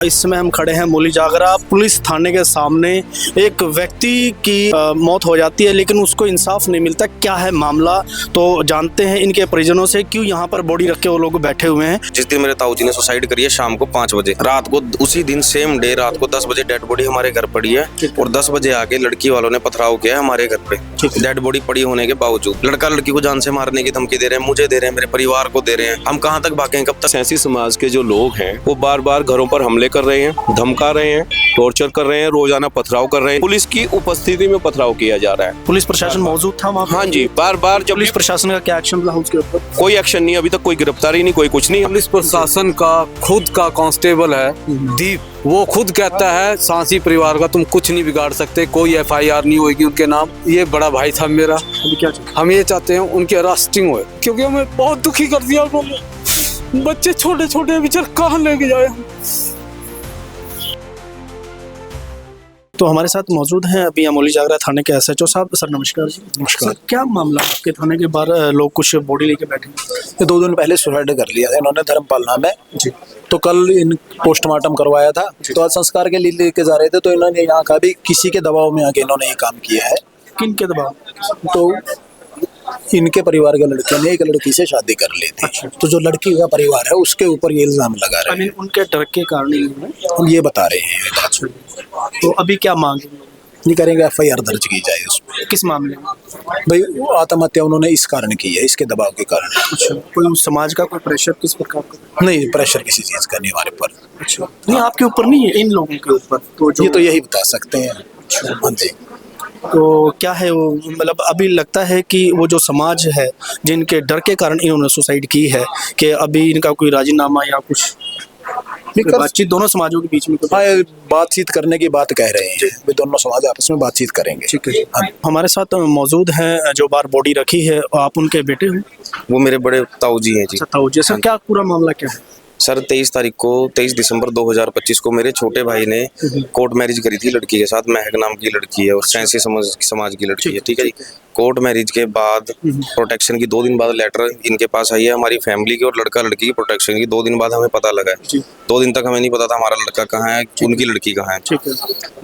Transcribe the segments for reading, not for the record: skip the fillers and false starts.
इस समय हम खड़े हैं मूली जागरा पुलिस थाने के सामने। एक व्यक्ति की मौत हो जाती है लेकिन उसको इंसाफ नहीं मिलता। क्या है मामला, तो जानते हैं इनके परिजनों से। क्यों यहाँ पर बॉडी रख के वो लोग बैठे हुए हैं। जिस दिन मेरे ताऊ जी ने सुसाइड करी है शाम को 5 बजे, रात को उसी दिन सेम डे रात को 10 बजे डेड बॉडी हमारे घर पड़ी है और 10 बजे आके लड़की वालों ने पथराव किया है हमारे घर पे। डेड बॉडी पड़ी होने के बावजूद लड़का लड़की को जान से मारने की धमकी दे रहे हैं, मुझे दे रहे हैं, मेरे परिवार को दे रहे हैं। हम कहाँ तक भागें, कब तक। सैंसी समाज के जो लोग हैं वो बार बार घरों पर हमले कर रहे हैं, धमका रहे हैं, टॉर्चर कर रहे हैं, रोजाना पथराव कर रहे हैं। पुलिस की उपस्थिति में पथराव किया जा रहा है। पुलिस प्रशासन मौजूद था वहाँ? हाँ जी, बार बार। जब पुलिस प्रशासन का क्या एक्शन रहा उसके ऊपर? कोई एक्शन नहीं, अभी तक कोई गिरफ्तारी नहीं, कोई कुछ नहीं। पुलिस प्रशासन का खुद का कांस्टेबल है दीप, वो खुद कहता है सांसी परिवार का तुम कुछ नहीं बिगाड़ सकते, कोई FIR नहीं होगी उनके नाम। ये बड़ा भाई था मेरा। क्या हम ये चाहते हैं उनकी अरेस्टिंग हो, क्योंकि हमें बहुत दुखी कर दिया उन्होंने। बच्चे छोटे छोटे बेचारे कहाँ लेके जाए। तो हमारे साथ मौजूद हैं अभी मूली जागरा थाने के SHO साहब। सर नमस्कार जी। नमस्कार। क्या मामला आपके थाने के बाहर लोग कुछ बॉडी लेके बैठे? ये 2 दिन पहले सुसाइड कर लिया था इन्होंने धर्मपाल नाम है जी। तो कल इन पोस्टमार्टम करवाया था, तो आज संस्कार के लिए लेके जा रहे थे, तो इन्होंने यहाँ का भी किसी के दबाव में आके इन्होंने ये काम किया है। किन के दबाव? तो इनके परिवार के लड़के ने एक लड़की से शादी कर ली थी। तो जो लड़की का परिवार है उसके ऊपर ये इल्जाम लगा रहे हैं। उनके डर के कारण हम ये बता रहे हैं। तो अभी क्या मांग ये करेंगे FIR दर्ज की जाए उसमें। किस मामले में? भाई वो आत्महत्या उन्होंने इस कारण की है, इसके दबाव के कारण। अच्छा, कोई समाज का कोई प्रेशर किस प्रकार का? नहीं, प्रेशर किसी चीज का नहीं हमारे पर। अच्छा, नहीं आपके ऊपर नहीं है, इन लोगों के ऊपर। तो ये तो यही बता सकते हैं। हाँ जी। तो क्या है वो, मतलब अभी लगता है कि वो जो समाज है जिनके डर के कारण इन्होंने सुसाइड की है, कि अभी इनका कोई राजीनामा या कुछ बातचीत दोनों समाजों के बीच में? हाँ, बातचीत करने की बात कह रहे हैं, वे दोनों समाज आपस में बातचीत करेंगे। ठीक है। हमारे साथ मौजूद हैं जो बार बॉडी रखी है, आप उनके बेटे हो? वो मेरे बड़े ताऊ जी हैं जी। ताऊ जी। सर क्या पूरा मामला क्या है? सर 23 दिसंबर 2025 को मेरे छोटे भाई ने कोर्ट मैरिज करी थी लड़की के साथ। महक नाम की लड़की है और सैंसी समाज की लड़की है। ठीक है जी। कोर्ट मैरिज के बाद प्रोटेक्शन की 2 दिन बाद लेटर इनके पास आई है हमारी फैमिली की, और लड़का लड़की की प्रोटेक्शन की 2 दिन बाद हमें पता लगा है। 2 दिन तक हमें नहीं पता था हमारा लड़का कहाँ है, उनकी लड़की कहाँ है।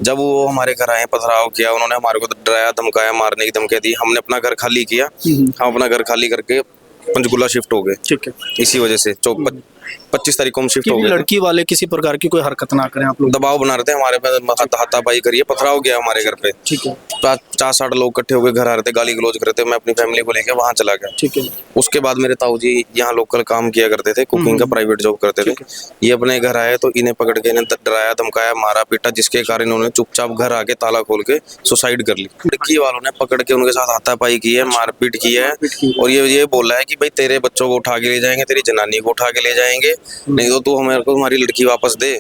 जब वो हमारे घर आए, पथराव किया, उन्होंने हमारे को डराया, धमकाया, मारने की धमकी दी। हमने अपना घर खाली किया। हम अपना घर खाली करके पंचकुला शिफ्ट हो गए। ठीक है। इसी वजह से 25 तारीख को हम शिफ्ट हो गए। लड़की वाले किसी प्रकार की कोई हरकत ना करें, आप लोग दबाव बना रहे थे हमारे पे, हाथापाई करिए, पथराव किया हमारे घर पे। ठीक है। 50-60 लोग इकट्ठे होकर घर आ रहे थे, गाली गलौज कर रहे थे। मैं अपनी फैमिली को लेकर वहां चला गया। ठीक है। उसके बाद मेरे ताऊ जी यहाँ लोकल काम किया करते थे, कुकिंग का प्राइवेट जॉब करते थे। ये अपने घर आए तो इन्हें पकड़ के इन्हें डराया, धमकाया, मारा पीटा, जिसके कारण इन्होंने चुपचाप घर आके ताला खोल के सुसाइड कर ली। लड़की वालों ने पकड़ के उनके साथ हाथापाई की है, मारपीट की है, और ये बोला है कि भाई तेरे बच्चों को उठा के ले जाएंगे, तेरी जनानी को उठा के ले जाएंगे, नहीं तो तू हमारे को हमारी लड़की वापस दे।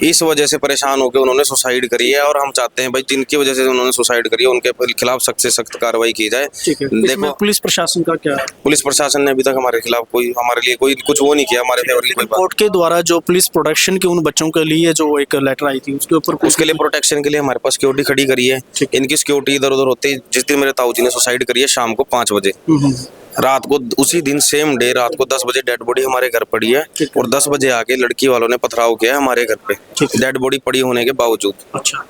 इस वजह से परेशान होकर उन्होंने सुसाइड करी है, और हम चाहते हैं भाई जिनकी वजह से उन्होंने सुसाइड करी है उनके खिलाफ सख्त से सख्त कार्रवाई की जाए। देखो पुलिस प्रशासन का क्या है? पुलिस प्रशासन ने अभी तक हमारे खिलाफ हमारे लिए कोई कुछ वो नहीं किया, हमारे फेवर की कोई बात। कोर्ट के द्वारा जो पुलिस प्रोटेक्शन के उन बच्चों के लिए जो एक लेटर आई थी उसके लिए प्रोटेक्शन के लिए हमारे पास सिक्योरिटी खड़ी करी है। इनकी सिक्योरिटी इधर उधर होती है। जिस दिन मेरे ताऊ जी ने सुसाइड करी है शाम को 5 बजे, रात को उसी दिन सेम डे रात को 10 बजे डेड बॉडी हमारे घर पड़ी है और 10 बजे आके लड़की वालों ने पथराव किया है हमारे घर पे, डेड बॉडी पड़ी होने के बावजूद। अच्छा।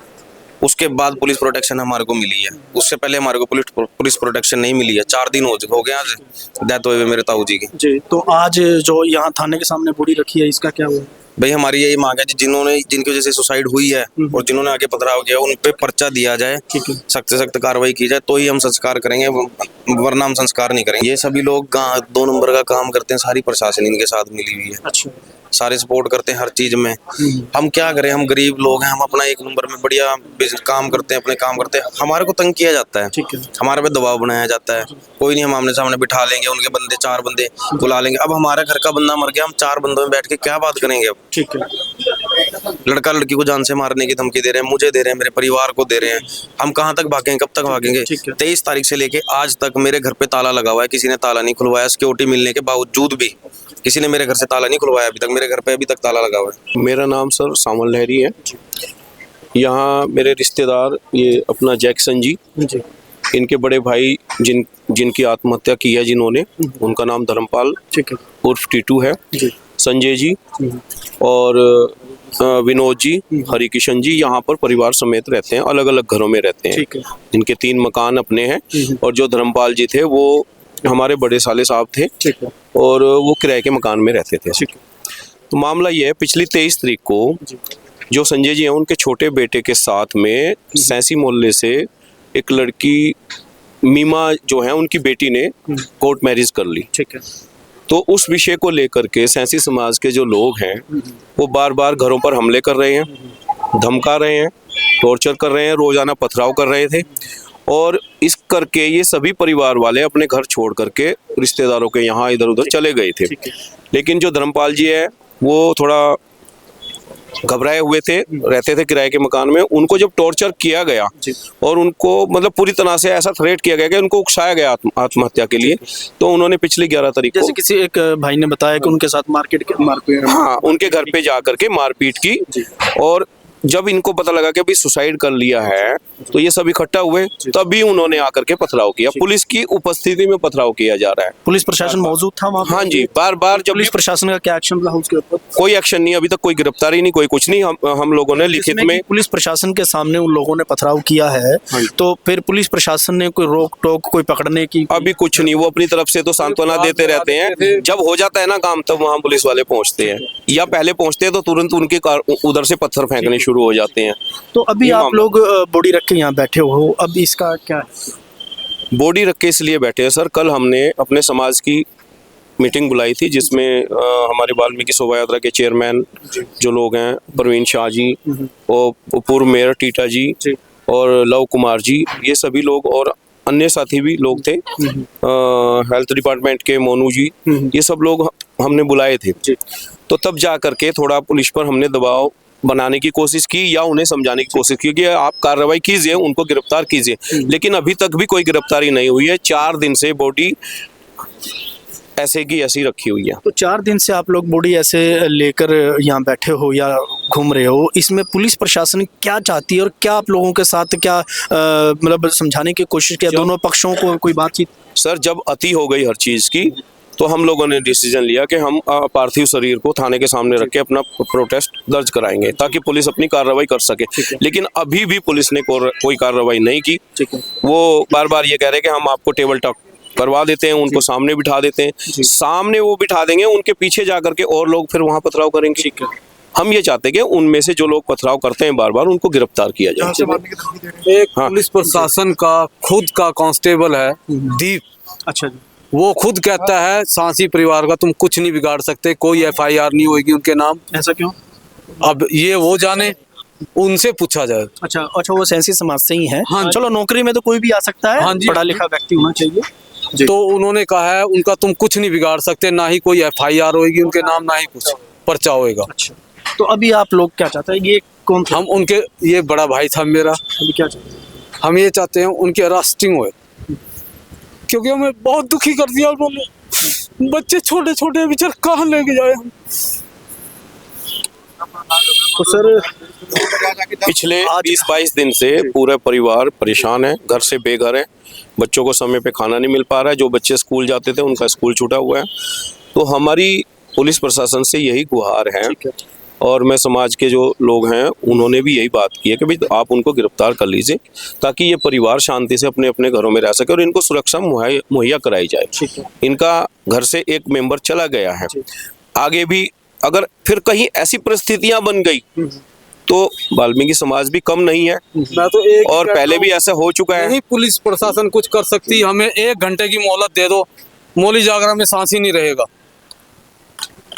उसके बाद पुलिस प्रोटेक्शन हमारे को मिली है, उससे पहले हमारे को पुलिस प्रोटेक्शन नहीं मिली है। 4 दिन हो गए आज डेथ हुए मेरे ताऊ जी की। जी। तो आज जो यहाँ थाने के सामने बॉडी रखी है, इसका क्या हुआ? भाई हमारी यही मांग है जिनकी वजह से सुसाइड हुई है और जिन्होंने आगे पथराव किया उन पे पर्चा दिया जाए, सख्त से सख्त कार्रवाई की जाए, तो ही हम संस्कार करेंगे, वरना हम संस्कार नहीं करेंगे। ये सभी लोग 2 नंबर का काम करते हैं, सारी प्रशासन इनके साथ मिली हुई है। अच्छा। सारे सपोर्ट करते हैं हर चीज में। हम क्या करें, हम गरीब लोग हैं, हम अपना 1 नंबर में बढ़िया काम करते हैं, अपने काम करते हैं, हमारे को तंग किया जाता है, हमारे पे दबाव बनाया जाता है। कोई नहीं, हम आमने सामने बिठा लेंगे, उनके बंदे 4 बंदे बुला लेंगे। अब हमारे घर का बंदा मर गया, हम 4 बंदों में बैठ के क्या बात करेंगे अब? ठीक है। लड़का लड़की को जान से मारने की धमकी दे रहे हैं, मुझे दे रहे हैं, मेरे परिवार को दे रहे हैं। हम कहाँ तक भागेंगे, कब तक भागेंगे? 23 तारीख से लेके आज तक मेरे घर पे ताला लगा हुआ है, किसी ने ताला नहीं खुलवाया। सिक्योरिटी मिलने के बावजूद भी किसी ने मेरे घर से ताला नहीं खुलवाया अभी तक। मेरे घर पे अभी तक ताला लगा हुआ है। मेरा नाम सर सामल लहरी है। यहाँ मेरे रिश्तेदार ये अपना जैक्सन जी, इनके बड़े भाई जिनकी आत्महत्या की है जिन्होंने, उनका नाम धर्मपाल उर्फ टीटू है, संजय जी, और विनोद जी, हरिकिशन जी यहाँ पर परिवार समेत रहते हैं, अलग अलग घरों में रहते हैं। ठीक है। इनके 3 मकान अपने हैं और जो धर्मपाल जी थे वो हमारे बड़े साले साहब थे ठीक है। और वो किराए के मकान में रहते थे। ठीक है। तो मामला ये है, पिछली 23 तारीख को जो संजय जी हैं उनके छोटे बेटे के साथ में सैंसी मोहल्ले से एक लड़की मीमा जो है उनकी बेटी ने कोर्ट मैरिज कर ली। ठीक है। तो उस विषय को लेकर के सैंसी समाज के जो लोग हैं वो बार बार घरों पर हमले कर रहे हैं, धमका रहे हैं, टॉर्चर कर रहे हैं, रोजाना पथराव कर रहे थे और इस करके ये सभी परिवार वाले अपने घर छोड़ करके रिश्तेदारों के यहाँ इधर उधर चले गए थे। लेकिन जो धर्मपाल जी है वो थोड़ा घबराए हुए थे, रहते थे किराए के मकान में। उनको जब टॉर्चर किया गया और उनको मतलब पूरी तरह से ऐसा थ्रेट किया गया कि उनको उकसाया गया आत्महत्या के लिए, तो उन्होंने पिछली 11 तारीख को जैसे किसी एक भाई ने बताया कि उनके साथ मारपीट हाँ उनके घर पे जा करके मारपीट की और जब इनको पता लगा कि अभी सुसाइड कर लिया है तो ये सब इकट्ठा हुए, तभी उन्होंने आकर के पथराव किया। पुलिस की उपस्थिति में पथराव किया जा रहा है। पुलिस प्रशासन मौजूद था वहाँ पे? हाँ जी, बार बार जब पुलिस प्रशासन का क्या एक्शन रहा उसके ऊपर? कोई एक्शन नहीं, अभी तक कोई गिरफ्तारी नहीं, कोई कुछ नहीं। हम लोगों ने लिखित में पुलिस प्रशासन के सामने उन लोगों ने पथराव किया है, तो फिर पुलिस प्रशासन ने कोई रोक टोक, कोई पकड़ने की? अभी कुछ नहीं, वो अपनी तरफ से तो सांत्वना देते रहते हैं। जब हो जाता है ना काम तब वहाँ पुलिस वाले पहुँचते हैं, या पहले पहुँचते हैं तो तुरंत उनके उधर से पत्थर फेंकने शुरू हो जाते हैं। तो अभी आप लोग बॉडी रख के यहाँ बैठे हो, अब इसका क्या है? बॉडी रख के इसलिए बैठे हैं सर, कल हमने अपने समाज की मीटिंग बुलाई थी जिसमें हमारे वाल्मीकि शोभा यात्रा के चेयरमैन जो लोग हैं, प्रवीण शाह जी और पूर्व मेयर टीटा जी और लव कुमार जी, ये सभी लोग और अन्य साथी भी लोग थे, हेल्थ डिपार्टमेंट के मोनू जी, ये सब लोग हमने बुलाए थे। तो तब जा करके थोड़ा पुलिस पर हमने दबाव बनाने की कोशिश की या उन्हें समझाने की कोशिश की कि आप कार्रवाई कीजिए, उनको गिरफ्तार कीजिए, लेकिन अभी तक भी कोई गिरफ्तारी नहीं हुई है। 4 दिन से बॉडी ऐसे की ऐसी रखी हुई है। तो 4 दिन से आप लोग बॉडी ऐसे लेकर यहाँ बैठे हो या घूम रहे हो, इसमें पुलिस प्रशासन क्या चाहती है और क्या आप लोगों के साथ क्या मतलब समझाने की कोशिश की, दोनों पक्षों को कोई बातचीत? सर जब अति हो गई हर चीज की तो हम लोगों ने डिसीजन लिया कि हम पार्थिव शरीर को थाने के सामने रख के अपना प्रोटेस्ट दर्ज कराएंगे ताकि पुलिस अपनी कार्रवाई कर सके। लेकिन अभी भी पुलिस ने कोई कार्रवाई नहीं की। वो बार बार ये कह रहे हैं कि हम आपको टेबल टॉक करवा देते हैं, उनको सामने बिठा देते हैं। सामने वो बिठा देंगे, उनके पीछे जा करके और लोग फिर वहां पथराव करेंगे। हम ये चाहते हैं कि उनमें से जो लोग पथराव करते हैं बार बार उनको गिरफ्तार किया जाए। एक पुलिस प्रशासन का खुद का कांस्टेबल है दीप, अच्छा जी, वो खुद कहता है सांसी परिवार का तुम कुछ नहीं बिगाड़ सकते, कोई FIR नहीं होगी उनके नाम। ऐसा क्यों? अब ये वो जाने, उनसे पूछा जाए। अच्छा, वो सैंसी समाज से ही है। हाँ, चलो नौकरी में तो कोई भी आ सकता है, हाँ जी, पढ़ा लिखा व्यक्ति होना चाहिए। तो उन्होंने कहा है उनका तुम कुछ नहीं बिगाड़ सकते, ना ही कोई FIR होगी उनके नाम, ना ही कुछ पर्चा होएगा। अच्छा, तो अभी आप लोग क्या चाहते हैं? ये कौन था? हम उनके, ये बड़ा भाई था मेरा, अभी क्या चाहते हैं? हम ये चाहते हैं उनकी अरेस्टिंग होए, क्योंकि हमें बहुत दुखी कर दिया उन्होंने। बच्चे छोटे छोटे बेचारे कहाँ लेके जाए हम? तो सर पिछले 20-22 दिन से पूरा परिवार परेशान है, घर से बेघर है, बच्चों को समय पे खाना नहीं मिल पा रहा है। जो बच्चे स्कूल जाते थे उनका स्कूल छूटा हुआ है। तो हमारी पुलिस प्रशासन से यही गुहार है और मैं समाज के जो लोग हैं उन्होंने भी यही बात की है कि भाई आप उनको गिरफ्तार कर लीजिए ताकि ये परिवार शांति से अपने अपने घरों में रह सके और इनको सुरक्षा मुहैया कराई जाए। इनका घर से एक मेंबर चला गया है, आगे भी अगर फिर कहीं ऐसी परिस्थितियां बन गई तो वाल्मीकि समाज भी कम नहीं है। मैं तो एक और पहले भी ऐसा हो चुका है। नहीं पुलिस प्रशासन कुछ कर सकती, हमें 1 घंटे की मोहलत दे दो, मौली जागरण में सांसी नहीं रहेगा।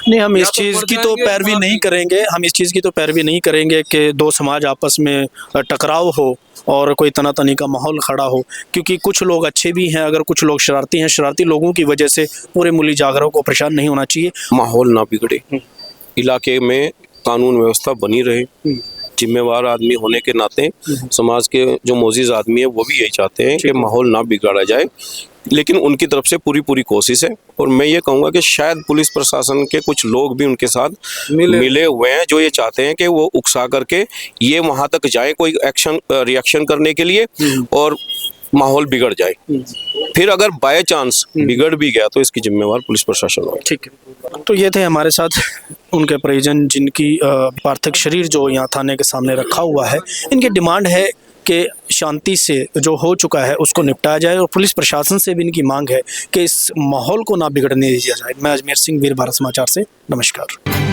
नहीं, हम इस चीज़ की तो पैरवी नहीं करेंगे, हम इस चीज़ की तो पैरवी नहीं करेंगे कि दो समाज आपस में टकराव हो और कोई तनातनी का माहौल खड़ा हो, क्योंकि कुछ लोग अच्छे भी हैं, अगर कुछ लोग शरारती हैं, शरारती लोगों की वजह से पूरे मूली जागरों को परेशान नहीं होना चाहिए। माहौल ना बिगड़े, इलाके में कानून व्यवस्था बनी रहे। जिम्मेवार आदमी होने के नाते समाज के जो मोजिज आदमी है वो भी यही चाहते हैं कि माहौल ना बिगाड़ा जाए, लेकिन उनकी तरफ से पूरी कोशिश है। और मैं ये कहूँगा कि शायद पुलिस प्रशासन के कुछ लोग भी उनके साथ मिले हुए हैं जो ये चाहते हैं कि वो उकसा करके ये वहाँ तक जाए कोई एक्शन रिएक्शन करने के लिए और माहौल बिगड़ जाए। फिर अगर बाय चांस बिगड़ भी गया तो इसकी जिम्मेवार पुलिस प्रशासन होगा। ठीक है, तो ये थे हमारे साथ उनके परिजन जिनकी पार्थिव शरीर जो यहाँ थाने के सामने रखा हुआ है। इनकी डिमांड है कि शांति से जो हो चुका है उसको निपटाया जाए और पुलिस प्रशासन से भी इनकी मांग है कि इस माहौल को ना बिगड़ने दिया जाए। मैं अजमेर सिंह, वीर भारत समाचार से नमस्कार।